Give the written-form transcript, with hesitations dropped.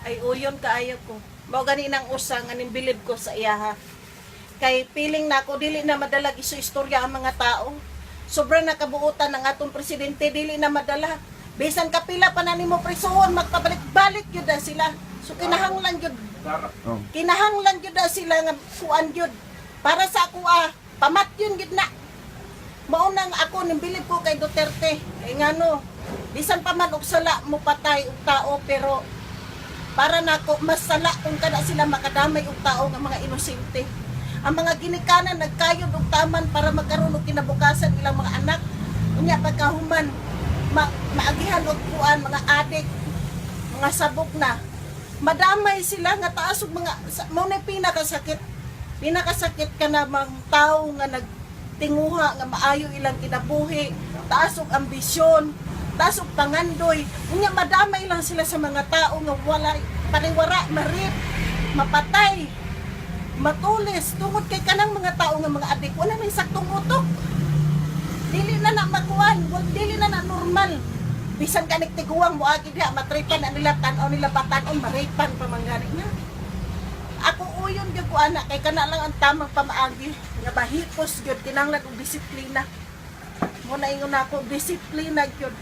Ay uyon kaayo ko. Mao gani nang usang aning bilib ko sa iyaha. Kay feeling na ako dili na madalag isu istorya ang mga tao. Sobrang nakabuutan ng atong presidente dili na madala. Bisan kapila pa na nimo prisuhon magpabalik-balik gyud na sila. So kinahanglan gyud. Oh. Kinahanglan gyud na sila nga kuan gyud. Para sa ako pamatyon gyud na. Mao nang ako nimbilib ko kay Duterte. Kay ngano, bisan pa man og sala mo patay og tao pero para nako mas sala kung kada sila makadamay og tao nga mga inosente. Ang mga ginikanan nagkayod og taman para magkaroon og kinabukasan ilang mga anak. Unya pagkahuman maagihan og kuan mga adik, mga sabok na. Madamay sila nga taas og mga mao na pinakasakit. Pinakasakit ka na mga tao nga nagtinguha nga maayo ilang kinabuhi, taas og ambisyon, taas og pangandoy. Unya madamay lang sila sa mga tao nga wala paniwara, marip, mapatay, matulis tungod kay kanang mga tao nga mga adik wala may saktong utok. Dili na na makuan, dili na na normal. Bisan kanik tiguang mo agi diha matripan na nila tan-aw nila batan-on maripan pa mangani na. Ako uyon gyud ko anak kay kana lang ang tamang pamaagi nga bahipos gyud kinahanglan og disiplina. Mo na ingon ako disiplina gyud.